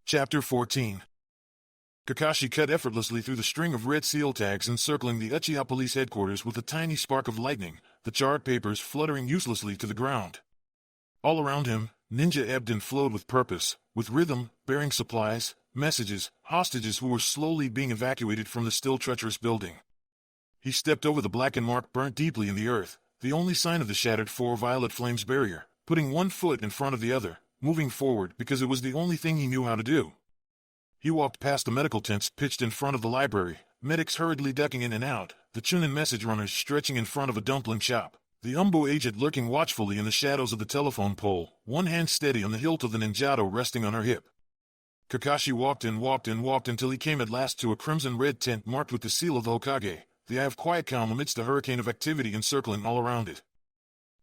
Chapter 14. Kakashi cut effortlessly through the string of red seal tags encircling the Uchiha police headquarters with a tiny spark of lightning, the charred papers fluttering uselessly to the ground. All around him, ninja ebbed and flowed with purpose, with rhythm, bearing supplies, messages, hostages who were slowly being evacuated from the still treacherous building. He stepped over the blackened mark burnt deeply in the earth, the only sign of the shattered four violet flames barrier, putting one foot in front of the other, moving forward because it was the only thing he knew how to do. He walked past the medical tents pitched in front of the library, medics hurriedly ducking in and out, the Chunin message runners stretching in front of a dumpling shop, the Umbo agent lurking watchfully in the shadows of the telephone pole, one hand steady on the hilt of the ninjato resting on her hip. Kakashi walked until he came at last to a crimson-red tent marked with the seal of the Hokage, the eye of quiet calm amidst a hurricane of activity encircling all around it.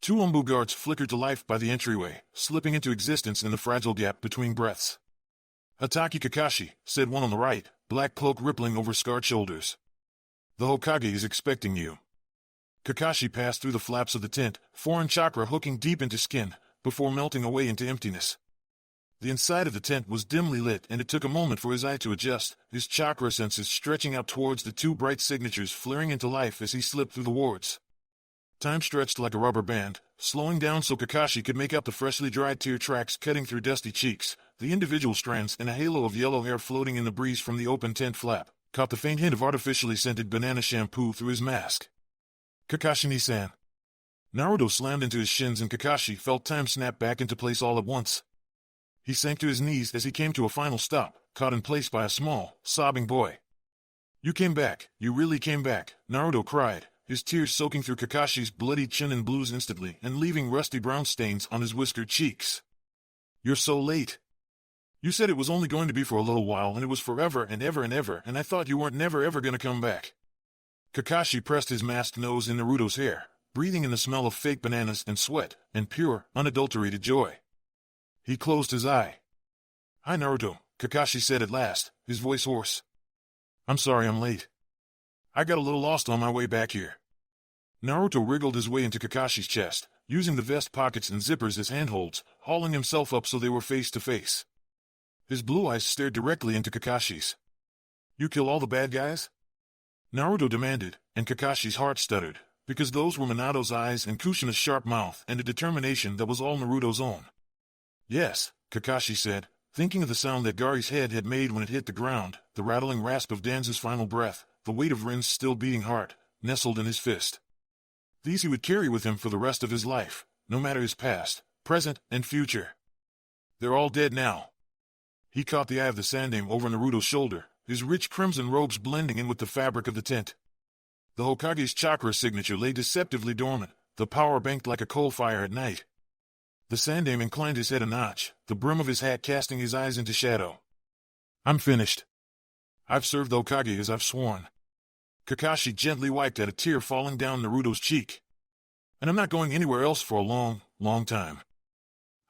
Two Umbu guards flickered to life by the entryway, slipping into existence in the fragile gap between breaths. "Hatake Kakashi," said one on the right, black cloak rippling over scarred shoulders. "The Hokage is expecting you." Kakashi passed through the flaps of the tent, foreign chakra hooking deep into skin, before melting away into emptiness. The inside of the tent was dimly lit and it took a moment for his eye to adjust, his chakra senses stretching out towards the two bright signatures flaring into life as he slipped through the wards. Time stretched like a rubber band, slowing down so Kakashi could make out the freshly dried tear tracks cutting through dusty cheeks, the individual strands and a halo of yellow hair floating in the breeze from the open tent flap, caught the faint hint of artificially scented banana shampoo through his mask. "Kakashi-ni-san." Naruto slammed into his shins and Kakashi felt time snap back into place all at once. He sank to his knees as he came to a final stop, caught in place by a small, sobbing boy. "You came back, you really came back," Naruto cried, his tears soaking through Kakashi's bloody chin and blues instantly and leaving rusty brown stains on his whiskered cheeks. "You're so late. You said it was only going to be for a little while and it was forever and ever and I thought you weren't never ever gonna come back." Kakashi pressed his masked nose in Naruto's hair, breathing in the smell of fake bananas and sweat, and pure, unadulterated joy. He closed his eye. "Hi Naruto," Kakashi said at last, his voice hoarse. "I'm sorry I'm late. I got a little lost on my way back here." Naruto wriggled his way into Kakashi's chest, using the vest pockets and zippers as handholds, hauling himself up so they were face to face. His blue eyes stared directly into Kakashi's. "You kill all the bad guys?" Naruto demanded, and Kakashi's heart stuttered, because those were Minato's eyes and Kushina's sharp mouth and a determination that was all Naruto's own. "Yes," Kakashi said, thinking of the sound that Gari's head had made when it hit the ground, the rattling rasp of Danzo's final breath, the weight of Rin's still beating heart, nestled in his fist. These he would carry with him for the rest of his life, no matter his past, present, and future. "They're all dead now." He caught the eye of the Sandaime over Naruto's shoulder, his rich crimson robes blending in with the fabric of the tent. The Hokage's chakra signature lay deceptively dormant, the power banked like a coal fire at night. The Sandaime inclined his head a notch, the brim of his hat casting his eyes into shadow. "I'm finished. I've served the Hokage as I've sworn." Kakashi gently wiped at a tear falling down Naruto's cheek. "And I'm not going anywhere else for a long, long time.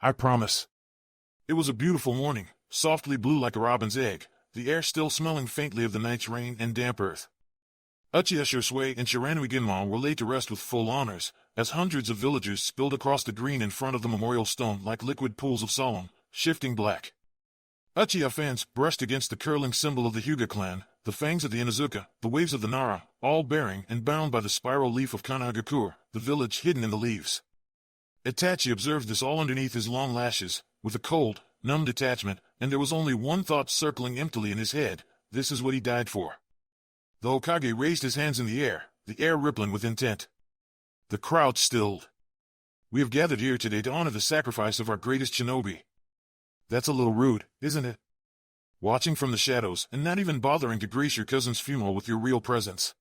I promise." It was a beautiful morning, softly blue like a robin's egg, the air still smelling faintly of the night's rain and damp earth. Uchiha Shisui and Shiranui Ginma were laid to rest with full honors, as hundreds of villagers spilled across the green in front of the memorial stone like liquid pools of solemn, shifting black. Uchiha fans brushed against the curling symbol of the Hyuga clan, the fangs of the Inuzuka, the waves of the Nara, all bearing and bound by the spiral leaf of Kanagakur, the village hidden in the leaves. Itachi observed this all underneath his long lashes, with a cold, numb detachment, and there was only one thought circling emptily in his head: this is what he died for. The Hokage raised his hands in the air rippling with intent. The crowd stilled. "We have gathered here today to honor the sacrifice of our greatest shinobi." "That's a little rude, isn't it? Watching from the shadows and not even bothering to grace your cousin's funeral with your real presence."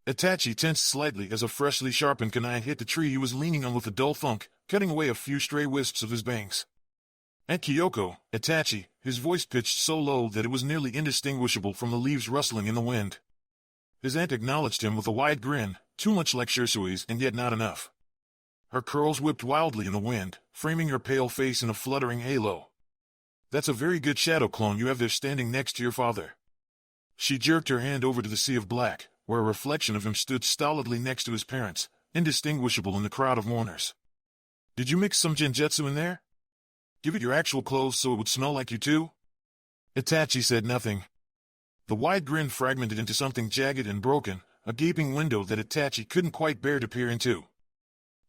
Itachi tensed slightly as a freshly sharpened kunai hit the tree he was leaning on with a dull thunk, cutting away a few stray wisps of his bangs. "Aunt Kyoko," Itachi, his voice pitched so low that it was nearly indistinguishable from the leaves rustling in the wind. His aunt acknowledged him with a wide grin, too much like Shirsui's and yet not enough. Her curls whipped wildly in the wind, framing her pale face in a fluttering halo. "That's a very good shadow clone you have there standing next to your father." She jerked her hand over to the sea of black, where a reflection of him stood stolidly next to his parents, indistinguishable in the crowd of mourners. "Did you mix some genjutsu in there? Give it your actual clothes so it would smell like you too?" Itachi said nothing. The wide grin fragmented into something jagged and broken, a gaping window that Itachi couldn't quite bear to peer into.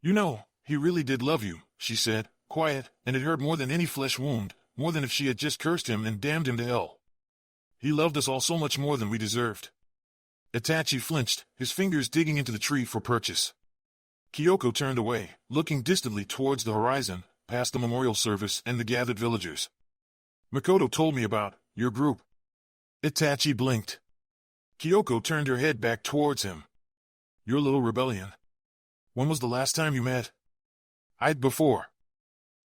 You know, he really did love you, she said, quiet, and it hurt more than any flesh wound, more than if she had just cursed him and damned him to hell. He loved us all so much more than we deserved. Itachi flinched, his fingers digging into the tree for purchase. Kyoko turned away, looking distantly towards the horizon, past the memorial service and the gathered villagers. Makoto told me about your group. Itachi blinked. Kyoko turned her head back towards him. Your little rebellion. When was the last time you met? I'd before.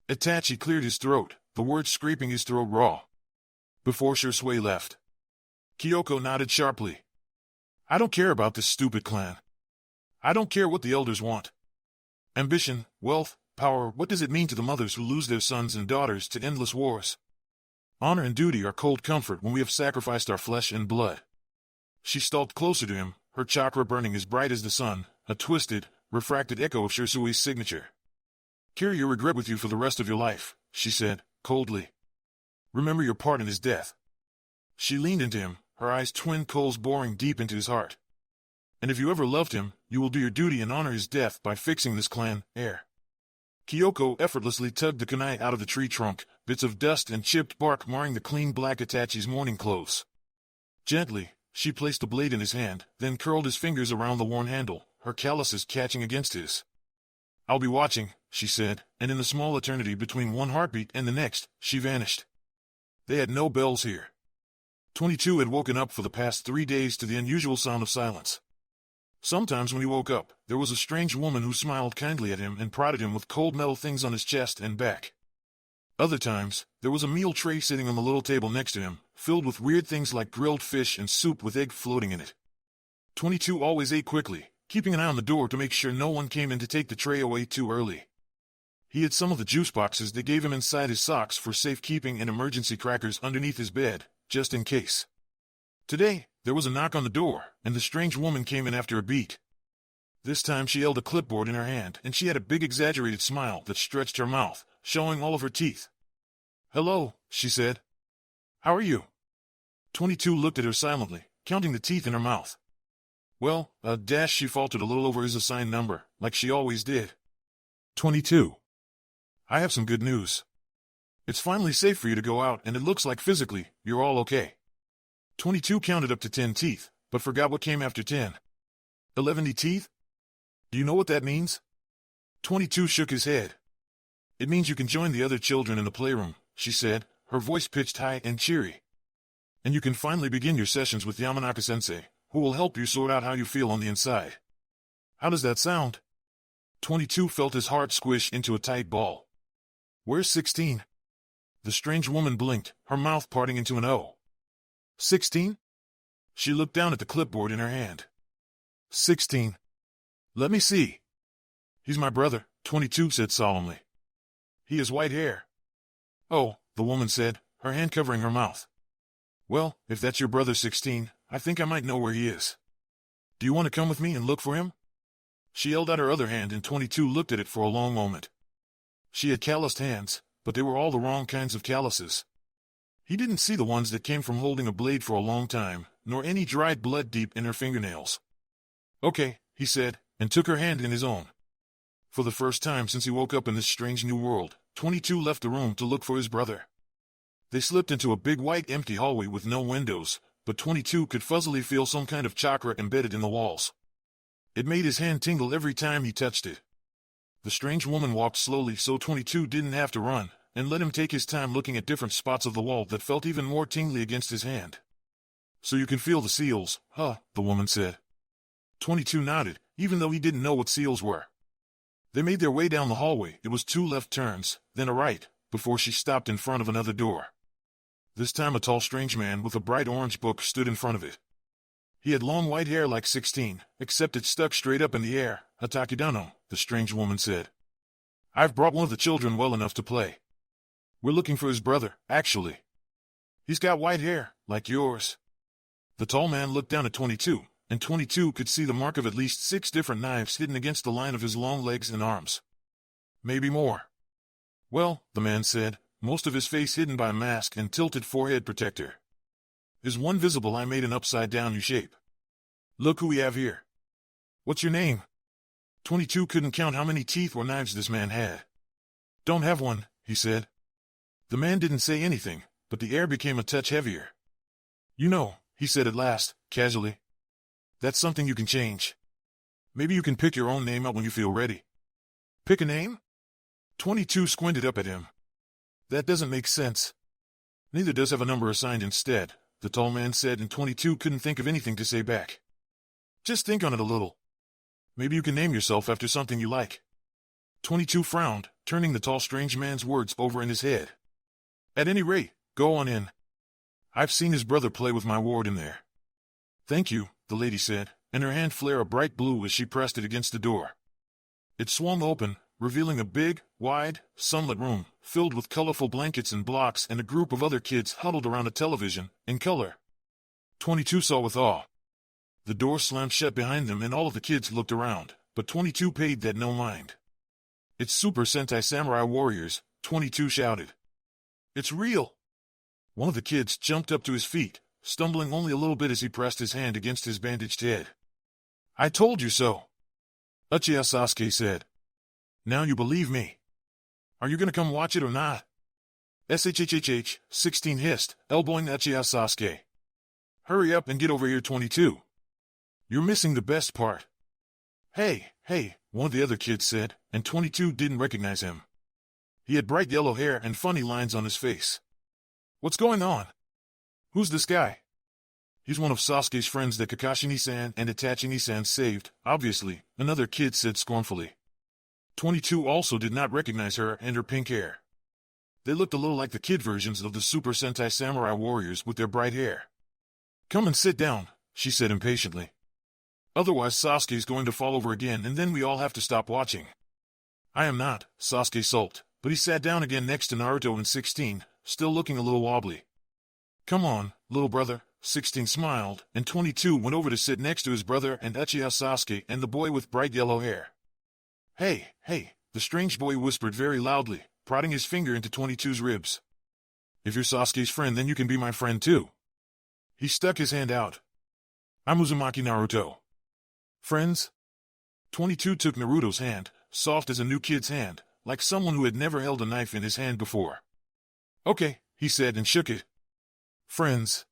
Itachi cleared his throat, the words scraping his throat raw. Before Shursui left. Kyoko nodded sharply. I don't care about this stupid clan. I don't care what the elders want. Ambition, wealth, power, what does it mean to the mothers who lose their sons and daughters to endless wars? Honor and duty are cold comfort when we have sacrificed our flesh and blood. She stalked closer to him, her chakra burning as bright as the sun, a twisted, refracted echo of Shursui's signature. Carry your regret with you for the rest of your life, she said, coldly. Remember your part in his death. She leaned into him, her eyes twin coals boring deep into his heart. And if you ever loved him, you will do your duty and honor his death by fixing this clan, heir. Kyoko effortlessly tugged the kunai out of the tree trunk, bits of dust and chipped bark marring the clean black Itachi's morning clothes. Gently, she placed the blade in his hand, then curled his fingers around the worn handle, her calluses catching against his. I'll be watching, she said, and in the small eternity between one heartbeat and the next, she vanished. They had no bells here. 22 had woken up for the past 3 days to the unusual sound of silence. Sometimes when he woke up, there was a strange woman who smiled kindly at him and prodded him with cold metal things on his chest and back. Other times, there was a meal tray sitting on the little table next to him, filled with weird things like grilled fish and soup with egg floating in it. 22 always ate quickly, keeping an eye on the door to make sure no one came in to take the tray away too early. He had some of the juice boxes they gave him inside his socks for safekeeping and emergency crackers underneath his bed, just in case. Today, there was a knock on the door, and the strange woman came in after a beat. This time she held a clipboard in her hand, and she had a big exaggerated smile that stretched her mouth, showing all of her teeth. Hello, she said. How are you? 22 looked at her silently, counting the teeth in her mouth. Well, she faltered a little over his assigned number, like she always did. 22. I have some good news. It's finally safe for you to go out, and it looks like physically, you're all okay. 22 counted up to 10 teeth, but forgot what came after 10. 11 teeth? Do you know what that means? 22 shook his head. It means you can join the other children in the playroom, she said, her voice pitched high and cheery. And you can finally begin your sessions with Yamanaka-sensei, who will help you sort out how you feel on the inside. How does that sound? 22 felt his heart squish into a tight ball. Where's 16? The strange woman blinked, her mouth parting into an O. 16? She looked down at the clipboard in her hand. 16. Let me see. He's my brother, 22 said solemnly. He has white hair. Oh, the woman said, her hand covering her mouth. Well, if that's your brother 16, I think I might know where he is. Do you want to come with me and look for him? She held out her other hand and 22 looked at it for a long moment. She had calloused hands, but they were all the wrong kinds of calluses. He didn't see the ones that came from holding a blade for a long time, nor any dried blood deep in her fingernails. Okay, he said, and took her hand in his own. For the first time since he woke up in this strange new world, 22 left the room to look for his brother. They slipped into a big white empty hallway with no windows, but 22 could fuzzily feel some kind of chakra embedded in the walls. It made his hand tingle every time he touched it. The strange woman walked slowly so 22 didn't have to run, and let him take his time looking at different spots of the wall that felt even more tingly against his hand. So you can feel the seals, huh, the woman said. 22 nodded, even though he didn't know what seals were. They made their way down the hallway. It was 2 left turns, then a right, before she stopped in front of another door. This time a tall strange man with a bright orange book stood in front of it. He had long white hair like 16, except it stuck straight up in the air. Hatakidano, the strange woman said. I've brought one of the children well enough to play. We're looking for his brother, actually. He's got white hair, like yours. The tall man looked down at 22, and 22 could see the mark of at least 6 different knives hidden against the line of his long legs and arms. Maybe more. Well, the man said, most of his face hidden by a mask and tilted forehead protector. His one visible eye made an upside-down U shape. Look who we have here. What's your name? 22 couldn't count how many teeth or knives this man had. Don't have one, he said. The man didn't say anything, but the air became a touch heavier. You know, he said at last, casually. That's something you can change. Maybe you can pick your own name out when you feel ready. Pick a name? 22 squinted up at him. That doesn't make sense. Neither does have a number assigned instead, the tall man said, and 22 couldn't think of anything to say back. Just think on it a little. Maybe you can name yourself after something you like. 22 frowned, turning the tall strange man's words over in his head. At any rate, go on in. I've seen his brother play with my ward in there. Thank you, the lady said, and her hand flared a bright blue as she pressed it against the door. It swung open, revealing a big, wide, sunlit room, filled with colorful blankets and blocks and a group of other kids huddled around a television, in color. 22 saw with awe. The door slammed shut behind them and all of the kids looked around, but 22 paid that no mind. It's Super Sentai Samurai Warriors, 22 shouted. It's real! One of the kids jumped up to his feet, stumbling only a little bit as he pressed his hand against his bandaged head. I told you so! Uchiha Sasuke said. Now you believe me. Are you gonna come watch it or not? SHHHH, 16 hissed, elbowing Uchiha Sasuke. Hurry up and get over here, 22. You're missing the best part. Hey, one of the other kids said, and 22 didn't recognize him. He had bright yellow hair and funny lines on his face. What's going on? Who's this guy? He's one of Sasuke's friends that Kakashi-san and Itachi-san saved, obviously, another kid said scornfully. 22 also did not recognize her and her pink hair. They looked a little like the kid versions of the Super Sentai Samurai Warriors with their bright hair. Come and sit down, she said impatiently. Otherwise Sasuke's going to fall over again and then we all have to stop watching. I am not, Sasuke sulked, but he sat down again next to Naruto and 16, still looking a little wobbly. Come on, little brother, 16 smiled, and 22 went over to sit next to his brother and Uchiha Sasuke and the boy with bright yellow hair. Hey, the strange boy whispered very loudly, prodding his finger into 22's ribs. If you're Sasuke's friend then you can be my friend too. He stuck his hand out. I'm Uzumaki Naruto. Friends? 22 took Naruto's hand, soft as a new kid's hand, like someone who had never held a knife in his hand before. Okay, he said and shook it. Friends.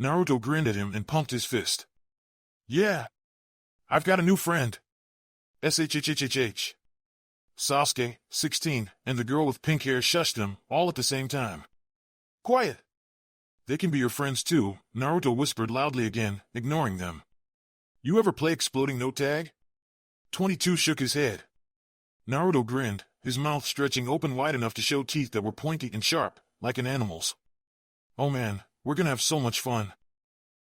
Naruto grinned at him and pumped his fist. Yeah. I've got a new friend. SHHHHH. Sasuke, 16, and the girl with pink hair shushed him, all at the same time. Quiet. They can be your friends too, Naruto whispered loudly again, ignoring them. You ever play Exploding Note Tag? 22 shook his head. Naruto grinned, his mouth stretching open wide enough to show teeth that were pointy and sharp, like an animal's. Oh man, we're gonna have so much fun.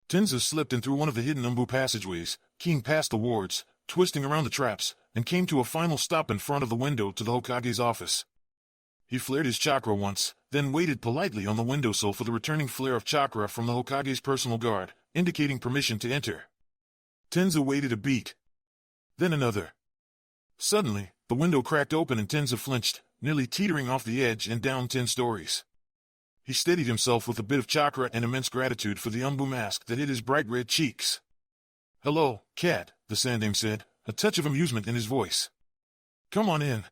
Tenza slipped in through one of the hidden Umbu passageways, keying past the wards, twisting around the traps, and came to a final stop in front of the window to the Hokage's office. He flared his chakra once, then waited politely on the windowsill for the returning flare of chakra from the Hokage's personal guard, indicating permission to enter. Tenza waited a beat. Then another. Suddenly, the window cracked open and Tenza flinched, nearly teetering off the edge and down 10 stories. He steadied himself with a bit of chakra and immense gratitude for the Umbu mask that hid his bright red cheeks. Hello, cat, the Sandaime said, a touch of amusement in his voice. Come on in.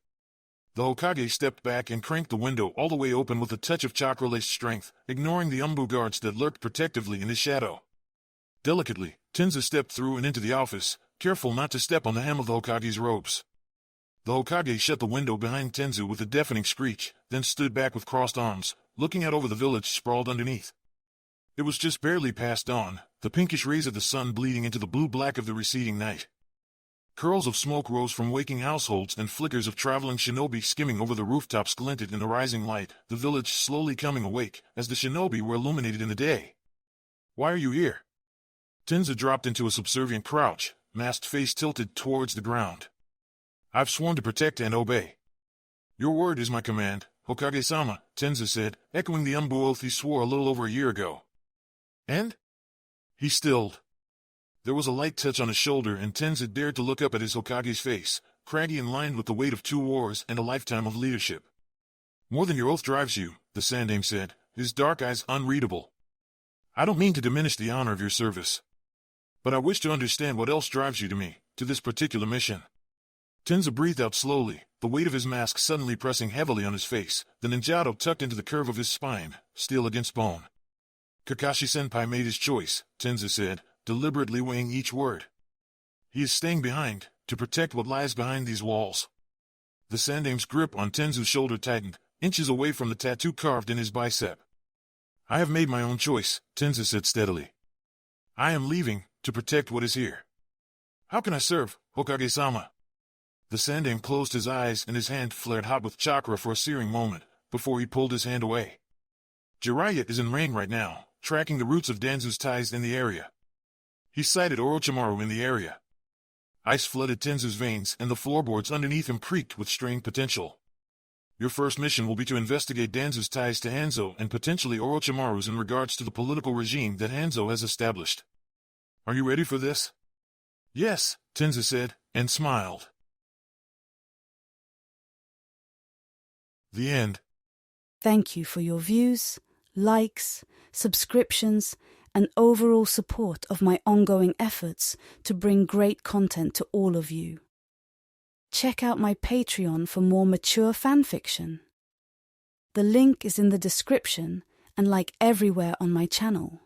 The Hokage stepped back and cranked the window all the way open with a touch of chakra-laced strength, ignoring the Umbu guards that lurked protectively in his shadow. Delicately, Tenza stepped through and into the office, careful not to step on the hem of the Hokage's robes. The Hokage shut the window behind Tenzu with a deafening screech, then stood back with crossed arms, looking out over the village sprawled underneath. It was just barely past dawn, the pinkish rays of the sun bleeding into the blue-black of the receding night. Curls of smoke rose from waking households and flickers of traveling shinobi skimming over the rooftops glinted in the rising light, the village slowly coming awake, as the shinobi were illuminated in the day. Why are you here? Tenza dropped into a subservient crouch, masked face tilted towards the ground. I've sworn to protect and obey. Your word is my command, Hokage-sama, Tenza said, echoing the Umbu oath he swore a little over a year ago. And? He stilled. There was a light touch on his shoulder and Tenza dared to look up at his Hokage's face, craggy and lined with the weight of 2 wars and a lifetime of leadership. More than your oath drives you, the Sandaime said, his dark eyes unreadable. I don't mean to diminish the honor of your service, but I wish to understand what else drives you to me, to this particular mission. Tenza breathed out slowly, the weight of his mask suddenly pressing heavily on his face, the ninjato tucked into the curve of his spine, steel against bone. Kakashi-senpai made his choice, Tenza said, deliberately weighing each word. He is staying behind, to protect what lies behind these walls. The Sandaime's grip on Tenzu's shoulder tightened, inches away from the tattoo carved in his bicep. I have made my own choice, Tenza said steadily. I am leaving, to protect what is here. How can I serve, Hokage-sama? The Sandaime closed his eyes and his hand flared hot with chakra for a searing moment, before he pulled his hand away. Jiraiya is in rain right now, tracking the roots of Danzu's ties in the area. He sighted Orochimaru in the area. Ice flooded Tenzu's veins and the floorboards underneath him creaked with strained potential. Your first mission will be to investigate Danzu's ties to Hanzo and potentially Orochimaru's in regards to the political regime that Hanzo has established. Are you ready for this? Yes, Tenzu said, and smiled. The end. Thank you for your views, likes, subscriptions, and overall support of my ongoing efforts to bring great content to all of you. Check out my Patreon for more mature fanfiction. The link is in the description and like everywhere on my channel.